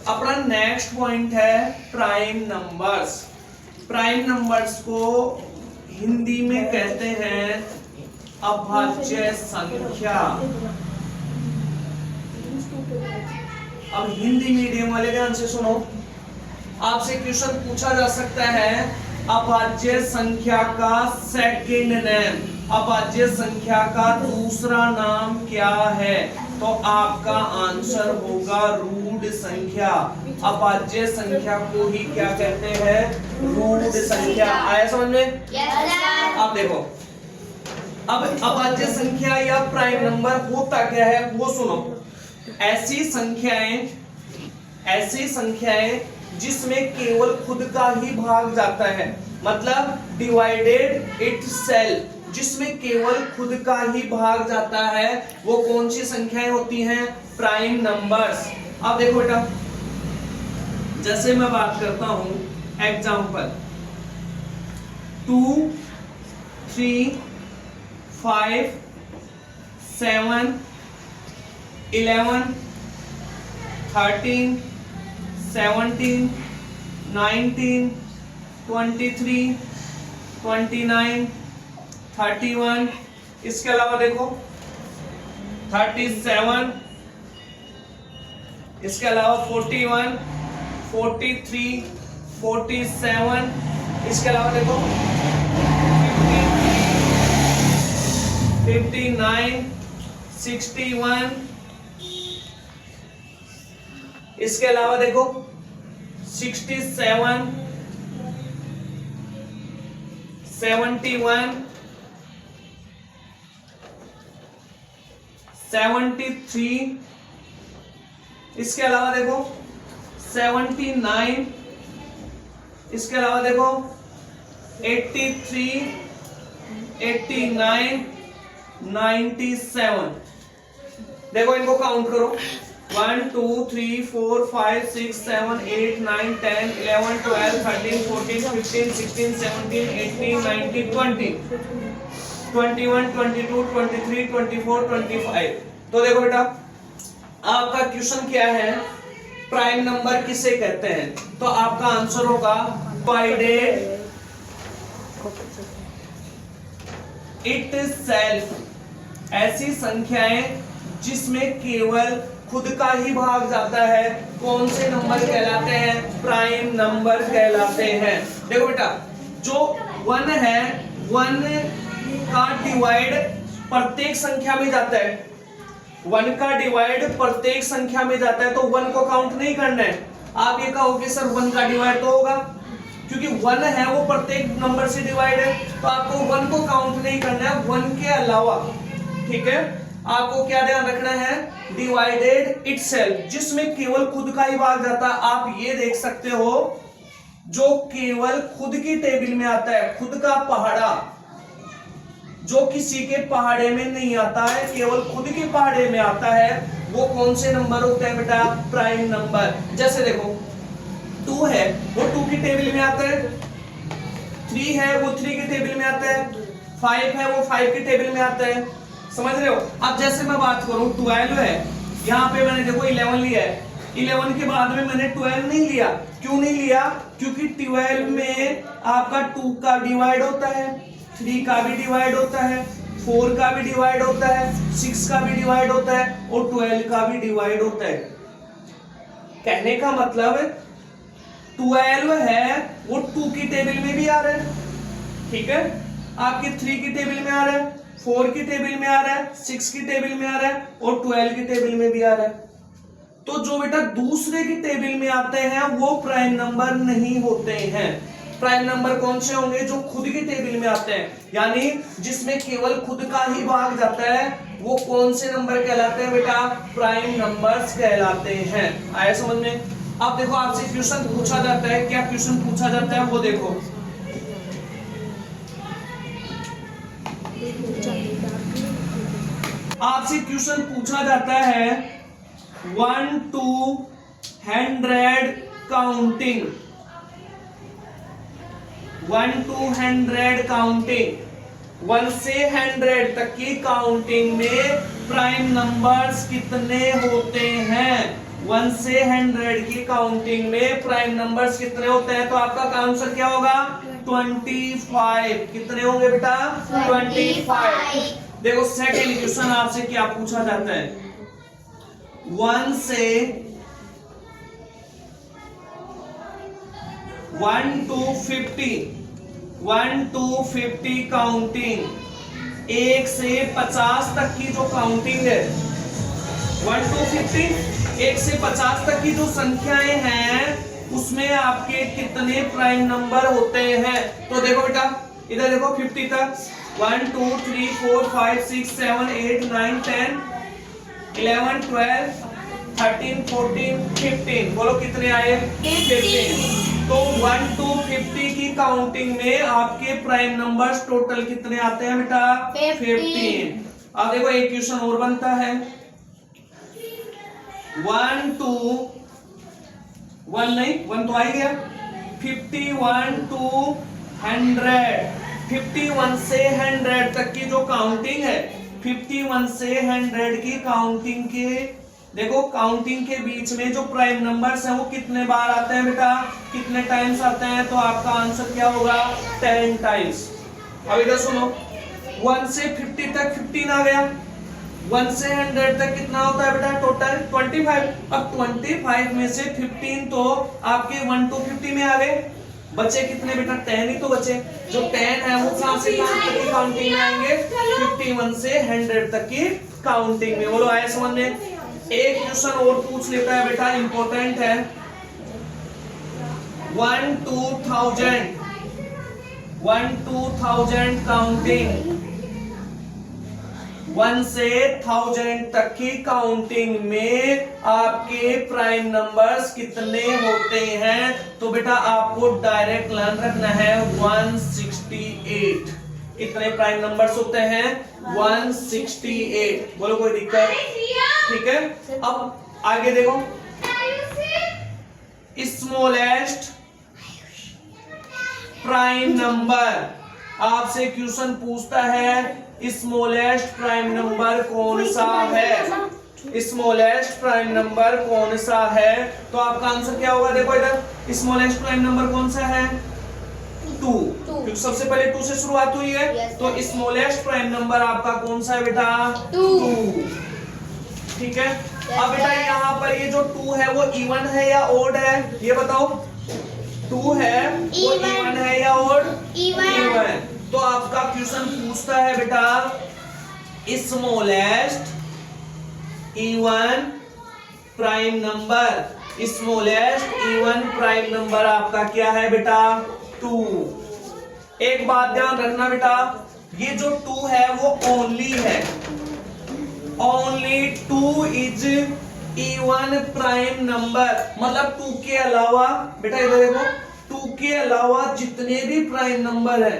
अपना next point है prime numbers. Prime numbers को हिंदी में कहते हैं अभाज्य संख्या। अब हिंदी मीडियम वाले ध्यान से सुनो, आपसे क्वेश्चन पूछा जा सकता है अभाज्य संख्या का सेकंड नेम, अभाज्य संख्या का दूसरा नाम क्या है? तो आपका आंसर होगा रूट संख्या। अभाज्य संख्या को ही क्या कहते हैं? रूट संख्या। आया समझ में? अब देखो, अब अभाज्य संख्या या प्राइम नंबर होता क्या है वो सुनो। ऐसी संख्याएं जिसमें केवल खुद का ही भाग जाता है, मतलब डिवाइडेड इटसेल्फ, जिसमें केवल खुद का ही भाग जाता है, वो कौन सी संख्याएं होती हैं? Prime numbers. अब देखो बेटा, जैसे मैं बात करता हूं एग्जांपल 2, 3, 5, 7, 11, 13, 17, 19, 23, 29, 31, इसके अलावा देखो 37, इसके अलावा 41, 43, 47, इसके अलावा देखो 59, 61, इसके अलावा देखो 67, 71, 73, इसके अलावा देखो 79, इसके अलावा देखो 83, 89, 97। देखो इनको काउंट करो, 1 2 3 4 5 6 7 8 9 10 11 12 13 14 15 16 17 18 19 20 21 22 23 24 25। तो देखो बेटा, आपका क्वेश्चन क्या है? प्राइम नंबर किसे कहते हैं? तो आपका आंसर होगा डिवाइडेड इटसेल्फ। ऐसी संख्याएं जिसमें केवल खुद का ही भाग जाता है, कौन से नंबर कहलाते हैं? प्राइम नंबर कहलाते हैं। देखो बेटा, जो 1 है, 1 का डिवाइड प्रत्येक संख्या में जाता है, 1 का डिवाइड प्रत्येक संख्या में जाता है, तो 1 को काउंट नहीं करना है। आप ये कहोगे सर 1 का डिवाइड तो होगा, क्योंकि 1 है वो प्रत्येक नंबर से डिवाइड है, तो आपको 1 को काउंट नहीं करना है। 1 के अलावा, ठीक है, आपको क्या ध्यान रखना है? डिवाइडेड इटसेल्फ, जिसमें केवल खुद का ही भाग जाता है। आप ये देख सकते हो, जो केवल खुद की टेबल में आता है, खुद का पहाड़ा, जो किसी के पहाड़े में नहीं आता है, केवल खुद के पहाड़े में आता है, वो कौन से नंबर होते हैं बेटा? Prime number. जैसे देखो 2 है वो 2 की टेबल में आता है, 3 है वो 3 की टेबल में आता है, 5 है वो 5 की टेबल में आता है। समझ रहे हो? अब जैसे मैं बात करूं 12 है, यहाँ पे मैंने देखो 11 लिया है, 11 के बाद में मैंने 12 नहीं लिया। क्यों नहीं लिया? क्योंकि 12 में आपका 2 का डिवाइड होता है, 3 का भी डिवाइड होता है, 4 का भी डिवाइड होता है, 6 का भी डिवाइड होता है और 12 का भी डिवाइड होता है। कहने का मतलब 12 है वो 2 की टेबल में भी आ रहा है, ठीक है, आपके 3 की टेबल में आ रहा है, 4 की टेबल में आ रहा है, 6 की टेबल में आ रहा है और 12 की टेबल में भी आ रहा है। तो जो बेटा दूसरे की टेबल में आते हैं वो प्राइम नंबर नहीं होते हैं। प्राइम नंबर कौन से होंगे? जो खुद की टेबल में आते हैं, यानी जिसमें केवल खुद का ही भाग जाता है, वो कौन से नंबर कहलाते हैं बेटा? प्राइम नंबर्स कहलाते हैं। आया समझ में? अब देखो, आपसे क्वेश्चन पूछा जाता है, क्या क्वेश्चन पूछा जाता है वो देखो। आपसे क्वेश्चन पूछा जाता है 1 to 100 काउंटिंग, 1 to 100 काउंटिंग, 1 से 100 तक की काउंटिंग में प्राइम नंबर्स कितने होते हैं? 1 से 100 की काउंटिंग में प्राइम नंबर्स कितने होते हैं? तो आपका आंसर क्या होगा? 25। कितने होंगे बेटा? 25। देखो सेकंड क्वेश्चन आपसे क्या पूछा जाता है, 1 से 1 to 50 काउंटिंग, 1 से 50 तक की जो काउंटिंग है, 1 to 50, 1 से 50 तक की जो संख्याएं हैं उसमें आपके कितने प्राइम नंबर होते हैं? तो देखो बेटा इधर देखो 50 तक 1 2 3 4 5 6 7 8 9 10 11 12 13 14 15, बोलो कितने आए? 15। तो 1 to 50 की काउंटिंग में आपके प्राइम नंबर्स टोटल कितने आते हैं बेटा? 15। अब देखो एक क्वेश्चन और बनता है, 1 to 1 नहीं, 1 तो आ ही गया, 51 to 100, 51 से 100 तक की जो काउंटिंग है, 51 से 100 की काउंटिंग के देखो काउंटिंग के बीच में जो प्राइम नंबर्स हैं वो कितने बार आते हैं बेटा? कितने टाइम्स आते हैं? तो आपका आंसर क्या होगा? 10 टाइम्स। अब इधर सुनो, 1 से 50 तक 15 आ गया, 1 से 100 तक कितना होता है बेटा टोटल? 25। अब 25 में से 15 तो आपके 1 to 50 में आ गए, बचे कितने बेटा? 10 ही तो बचे। जो 10 है वो कहां से कहां तक की काउंटिंग में आएंगे? 51 से 100 तक की काउंटिंग में। बोलो आए समझ में? एक क्वेश्चन और पूछ लेता है बेटा, इंपॉर्टेंट है, 1 to 1000 काउंटिंग, 1 से 1000 तक की काउंटिंग में आपके प्राइम नंबर्स कितने होते हैं? तो बेटा आपको डायरेक्ट लर्न रखना है 168। कितने प्राइम नंबर्स होते हैं? 168। बोलो कोई दिक्कत? ठीक है। अब आगे देखो, स्मॉलेस्ट प्राइम नंबर, आपसे क्वेश्चन पूछता है स्मॉलेस्ट प्राइम नंबर कौन सा है? स्मॉलेस्ट प्राइम नंबर कौन सा है? तो आपका आंसर क्या होगा? देखो इधर स्मॉलेस्ट प्राइम नंबर कौन सा है? 2, क्योंकि सबसे पहले 2 से शुरुआत हुई है। तो स्मॉलेस्ट प्राइम नंबर आपका कौन सा है बेटा? 2। ठीक है। अब बेटा यहाँ पर ये जो 2 है वो इवन है या ओड है? ये बताओ, 2 है वो इवन है या ओड? इवन। तो आपका क्वेश्चन पूछता है बेटा smallest even prime number, smallest even prime number आपका क्या है बेटा? 2। एक बात ध्यान रखना बेटा, ये जो 2 है वो ओनली है, only 2 is even prime number, मतलब 2 के अलावा बेटा इधर देखो, 2 के अलावा जितने भी प्राइम नंबर है,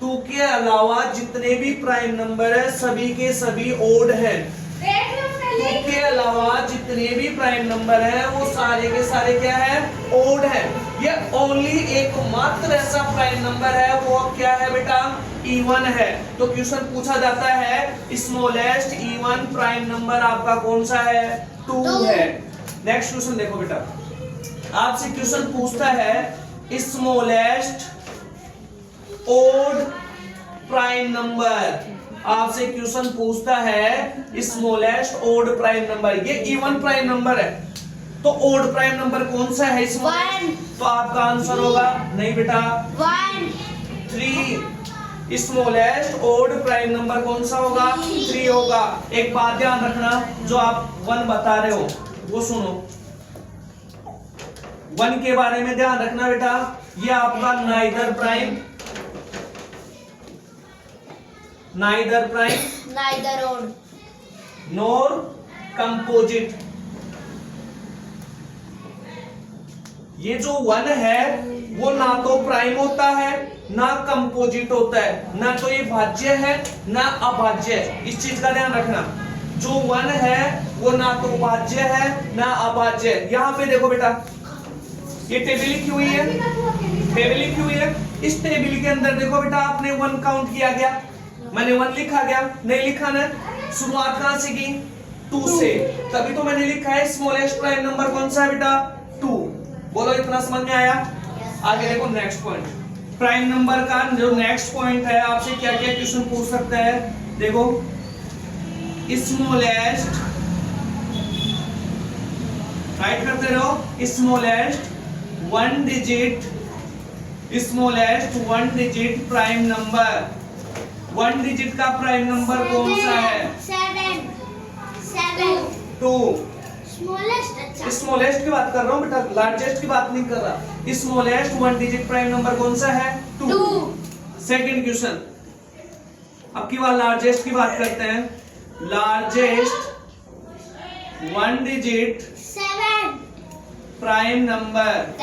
2 के अलावा जितने भी प्राइम नंबर है सभी के सभी ओड है। 2 के अलावा जितने भी प्राइम नंबर है वो सारे के सारे क्या है? ओड है। ये ओनली एकमात्र ऐसा प्राइम नंबर है वो क्या है बेटा? इवन है। तो क्वेश्चन पूछा जाता है स्मॉलेस्ट इवन प्राइम नंबर आपका कौन सा है? 2 है। नेक्स्ट क्वेश्चन देखो बेटा, आपसे क्वेश्चन पूछता है स्मॉलेस्ट ओड प्राइम नंबर, आपसे क्वेश्चन पूछता है स्मॉलेस्ट ओड प्राइम नंबर। ये इवन प्राइम नंबर है तो ओड प्राइम नंबर कौन सा है इसमें? 1। तो आपका आंसर होगा नहीं बेटा 1, 3। स्मॉलेस्ट ओड प्राइम नंबर कौन सा होगा? 3 होगा। एक बात ध्यान रखना, जो आप 1 बता रहे हो वो सुनो, 1 के बारे में ध्यान रखना बेटा, ये आपका neither prime, neither prime, neither odd, nor composite. ये जो 1 है वो ना तो प्राइम होता है ना कंपोजिट होता है, ना तो ये भाज्य है ना अभाज्य है। इस चीज का ध्यान रखना, जो 1 है वो ना तो भाज्य है ना अभाज्य है। यहाँ पे देखो बेटा ये टेबल लिखी हुई है, टेबल लिखी हुई है, इस टेबल के अंदर देखो बेटा आपने 1 काउंट किया गया, मैंने 1 लिखा गया, नहीं लिखा ना, शुरुआत कहां से की? 2 से, तभी तो मैंने लिखा है स्मॉलेस्ट प्राइम नंबर कौन सा है बेटा 2। बोलो इतना समझ में आया। आगे देखो नेक्स्ट पॉइंट, प्राइम नंबर का जो नेक्स्ट पॉइंट है, आपसे क्या क्या क्वेश्चन पूछ सकता है। देखो स्मॉलेस्ट, राइट करते रहो, smallest one digit prime number, one digit का प्राइम नंबर कौन सा है 2। स्मॉलेस्ट की बात कर रहा हूँ बेटा, लार्जेस्ट की बात नहीं कर रहा। Smallest one digit prime number कौन सा है 2। सेकंड क्वेश्चन, अब की बार लार्जेस्ट की बात करते हैं। Largest one digit 7 prime number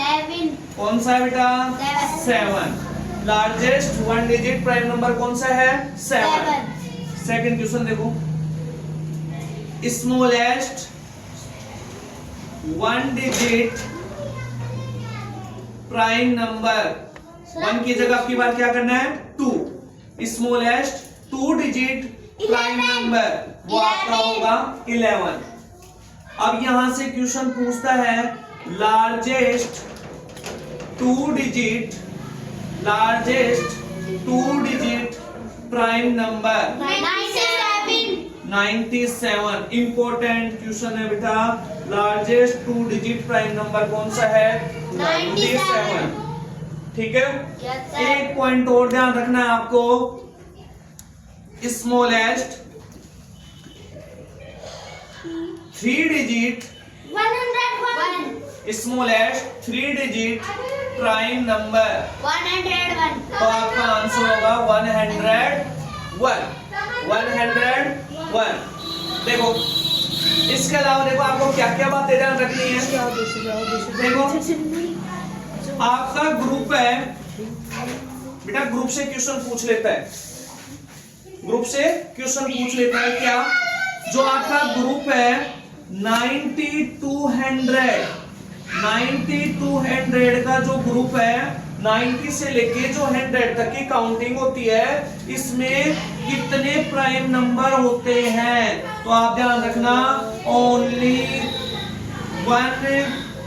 कौन सा है बेटा 7। Largest one digit prime number कौन सा है 7। सेकंड क्वेश्चन देखो, smallest one digit prime number, one की जगह आपकी बार क्या करना है 2। स्मॉलेस्ट 2 डिजिट प्राइम नंबर वो आपका होगा 11। अब यहां से क्वेश्चन पूछता है largest 2 digit prime number 97। Important question है बेटा, लार्जेस्ट 2 डिजिट प्राइम नंबर कौन सा है 97। ठीक है, एक पॉइंट और ध्यान रखना है आपको, smallest 3 digit 101 smallest 3 digit prime number 101 तो आपका आंसर होगा 101। देखो इसके अलावा देखो आपको क्या क्या बातें ध्यान रखनी है। देखो आपका ग्रुप है बेटा, ग्रुप से क्वेश्चन पूछ लेता है, ग्रुप से क्वेश्चन पूछ लेता है क्या, जो आपका ग्रुप है 9200 का जो ग्रुप है, 90 से लेके जो 100 तक की काउंटिंग होती है, इसमें कितने प्राइम नंबर होते हैं। तो आप ध्यान रखना, only one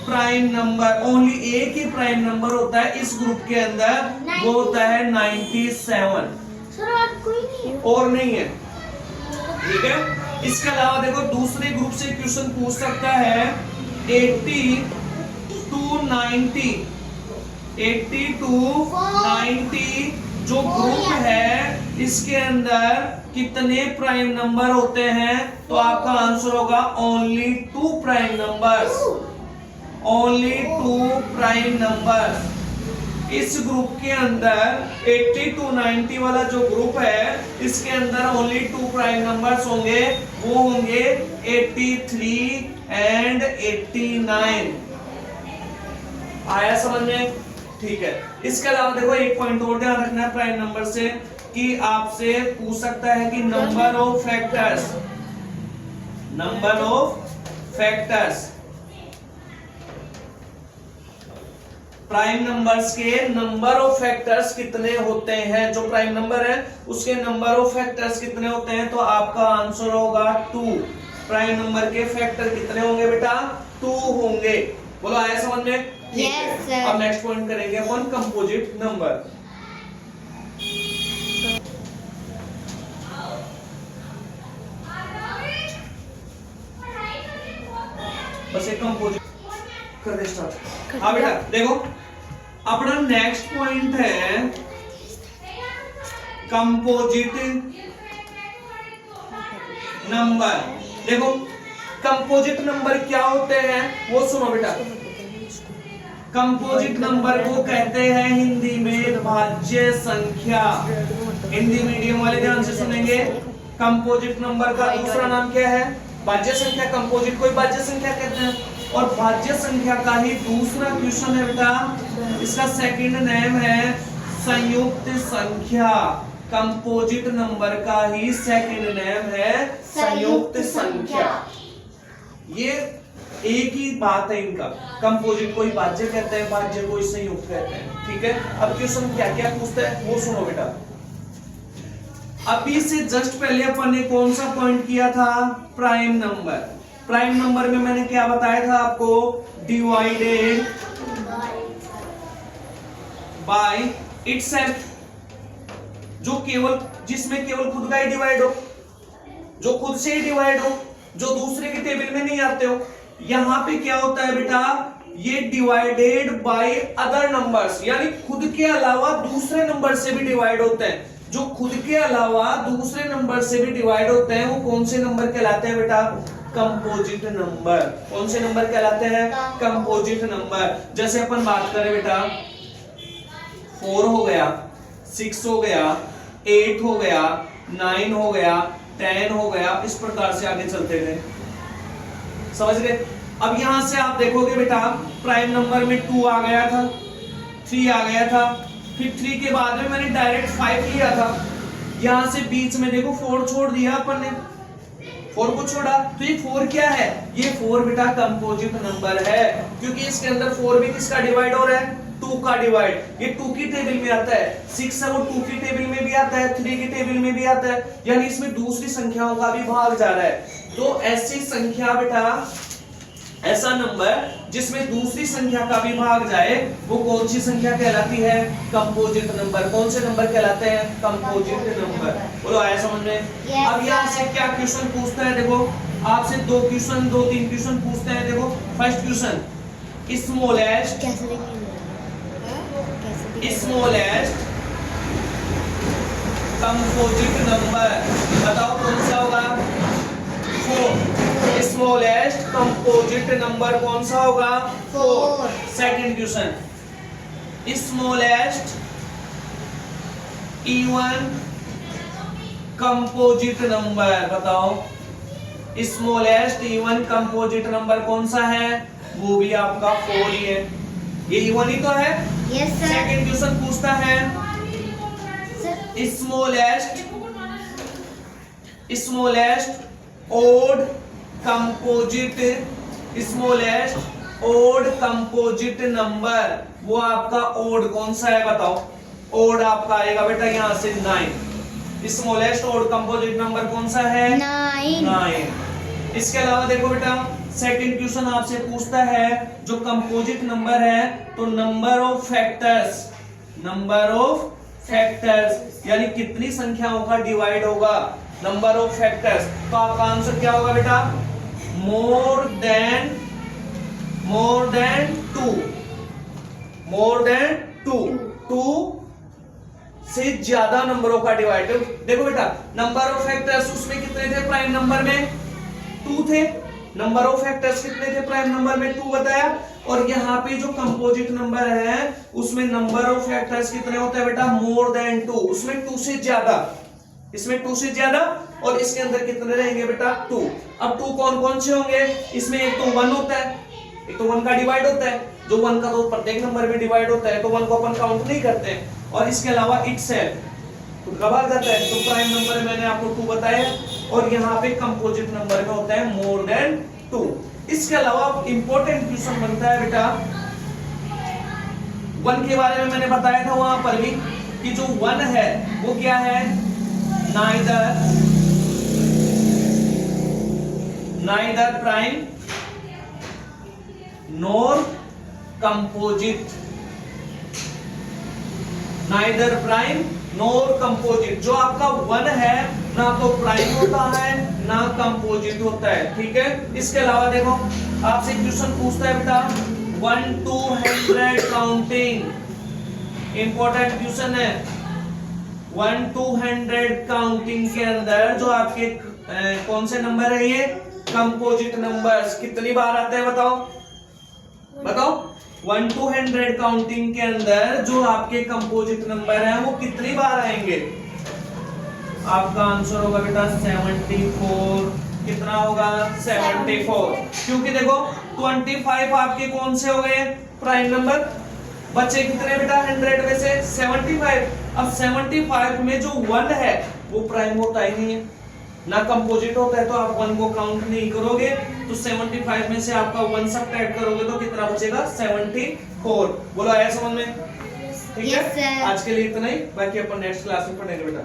prime number, only एक ही प्राइम नंबर होता है इस ग्रुप के अंदर, वो होता है 97। सर और कोई नहीं और नहीं है। ठीक है, इसके अलावा देखो दूसरे ग्रुप से क्वेश्चन पूछ सकता है 80 to 90 जो ग्रुप है इसके अंदर कितने प्राइम नंबर होते हैं। तो आपका आंसर होगा only 2 prime numbers, only 2 prime numbers. इस ग्रुप के अंदर 80 to 90 वाला जो ग्रुप है, इसके अंदर ओनली 2 प्राइम नंबर्स होंगे, वो होंगे 83 and 89। आया समझ में? ठीक है, इसके अलावा देखो एक पॉइंट और ध्यान रखना है प्राइम नंबर से, कि आपसे पूछ सकता है कि number of factors, prime numbers के नंबर ऑफ फैक्टर्स कितने होते हैं। जो प्राइम नंबर है उसके नंबर ऑफ फैक्टर्स कितने होते हैं, तो आपका आंसर होगा 2। प्राइम नंबर के फैक्टर कितने होंगे बेटा 2 होंगे। बोलो आया समझ में? Yes, sir. अब नेक्स्ट पॉइंट करेंगे अपन कंपोजिट नंबर। बस एक कंपोजिट कर दे स्टार्ट। हाँ बेटा देखो अपना नेक्स्ट पॉइंट है कंपोजिट नंबर। देखो कंपोजिट नंबर क्या होते हैं वो सुनो बेटा। कंपोजिट नंबर को कहते हैं हिंदी में भाज्य संख्या। हिंदी मीडियम वाले ध्यान से सुनेंगे। कंपोजिट नंबर का दूसरा नाम क्या है? भाज्य संख्या। कंपोजिट को भाज्य संख्या कहते हैं। और भाज्य संख्या का ही दूसरा क्वेश्चन है बेटा, इसका सेकंड नेम है संयुक्त संख्या। कंपोजिट नंबर का ही सेकंड नेम है संयुक्त संख्या। ये एक ही बात है इनका। कंपोजिट कोई भाज्य कहते हैं, भाज्य कोई संयुक्त कहते हैं। ठीक है, अब क्वेश्चन क्या क्या पूछता है वो सुनो बेटा। अभी से जस्ट पहले अपन ने कौन सा पॉइंट किया था? Prime number. प्राइम नंबर में मैंने क्या बताया था आपको? डिवाइडेड बाय इटसेल्फ, जो केवल जिसमें केवल खुद का ही डिवाइड हो, जो खुद से ही डिवाइड हो, जो दूसरे के टेबल में नहीं आते हो। यहां पे क्या होता है बेटा? ये डिवाइडेड बाय अदर नंबर्स, यानी खुद के अलावा दूसरे नंबर से भी डिवाइड होते हैं। जो खुद के अलावा दूसरे नंबर से भी डिवाइड होते हैं वो कौन से नंबर कहलाते हैं बेटा? Composite number. कौन से नंबर कहलाते हैं? Composite number. जैसे अपन बात करें बेटा 4 हो गया, 6 हो गया, 8 हो गया, 9 हो गया, 10 हो गया, इस प्रकार से आगे चलते गए। समझ गए? अब यहां से आप देखोगे बेटा प्राइम नंबर में 2 आ गया था, 3 आ गया था, फिर 3 के बाद में मैंने डायरेक्ट 5 लिया था। यहां से बीच में देखो 4 छोड़ दिया अपन ने, 4 को छोड़ा, तो ये 4 क्या है? ये 4 बेटा कंपोजिट नंबर है, क्योंकि इसके अंदर 4 भी किसका डिवाइड हो रहा है? 2 का डिवाइड। ये 2 की टेबल में आता है, 6 है वो 2 की टेबल में भी आता है, 3 की टेबल में भी आता है, यानी इसमें दूसरी संख्याओं का भी भाग जा रहा है। तो ऐसी संख्या बेटा, ऐसा नंबर जिसमें दूसरी संख्या का भी भाग जाए वो कौन सी संख्या कहलाती है? Composite number. कौन से नंबर कहलाते हैं? Composite number. बोलो आया समझ में? अब यहाँ से क्या क्वेश्चन पूछता है? देखो आपसे 2 क्वेश्चन 2-3 क्वेश्चन पूछते हैं। देखो first question, smallest composite number बताओ कौन सा होगा? 4। स्मॉलेस्ट कंपोजिट नंबर कौन सा होगा? 4। Second question, smallest even composite number बताओ। स्मॉलेस्ट इवन कंपोजिट नंबर कौन सा है? वो भी आपका 4 ही है। ये इवन ही तो है। Yes sir. सेकंड क्वेश्चन पूछता है smallest odd composite, smallest odd composite number, वो आपका ओड कौन सा है बताओ? ओड आपका आएगा बेटा यहां से 9। स्मॉलेस्ट ओड कंपोजिट नंबर कौन सा है? 9। इसके अलावा देखो बेटा सेकंड क्वेश्चन आपसे पूछता है जो कंपोजिट नंबर है तो number of factors, number of factors यानी कितनी संख्याओं का डिवाइड होगा? Number of factors. तो आपका आंसर क्या होगा बेटा? मोर देन 2, मोर देन 2 से ज्यादा नंबरों का डिवाइड। देखो बेटा नंबर ऑफ फैक्टर्स उसमें कितने थे? प्राइम नंबर में 2 थे। नंबर ऑफ फैक्टर्स कितने थे? प्राइम नंबर में 2 बताया। और यहाँ पे जो कंपोजिट नंबर है उसमें नंबर ऑफ फैक्टर्स कितने होते हैं बेटा? मोर देन 2, उसमें 2 से ज्यादा, इसमें 2 से ज्यादा, और इसके अंदर कितने रहेंगे बेटा? 2। अब 2 कौन कौन से होंगे? इसमें एक तो 1 होता है, एक तो 1 का डिवाइड होता है, जो 1 का तो प्रत्येक नंबर में डिवाइड होता है तो 1 को अपन काउंट नहीं करते हैं। और इसके अलावा इटसेल्फ खुद का भाग जाता है, तो प्राइम नंबर में मैंने आपको 2 बताया, और यहाँ पे कंपोजिट नंबर में होता है मोर देन 2। इसके अलावा इंपॉर्टेंट क्वेश्चन बनता है बेटा 1 के बारे में मैंने बताया था वहां पर भी कि जो 1 है वो क्या है? neither prime nor composite, neither prime nor composite। जो आपका 1 है ना तो प्राइम होता है ना कंपोजिट होता है, ठीक है। इसके अलावा देखो आपसे क्वेश्चन पूछता है बेटा 1 to 100 काउंटिंग, इंपॉर्टेंट क्वेश्चन है। 1 to 100 काउंटिंग के अंदर जो आपके कौन से नंबर है? ये कंपोजिट नंबर्स कितनी बार आते हैं बताओ? बताओ 1 to 100 काउंटिंग के अंदर जो आपके कंपोजिट नंबर हैं वो कितनी बार आएंगे? आपका आंसर होगा बेटा 74। कितना होगा? 74। क्योंकि देखो 25 आपके कौन से हो गए? Prime number. बचे कितने बेटा 100 में से? 75। अब 75 में जो 1 है वो प्राइम होता ही नहीं है ना कंपोजिट होता है, तो आप 1 को काउंट नहीं करोगे, तो 75 में से आपका 1 सब्ट्रैक्ट करोगे तो कितना बचेगा? 74। बोलो आया समझ में? ठीक है। आज के लिए इतना ही, बाकी अपन नेक्स्ट क्लास में पढ़ेंगे बेटा।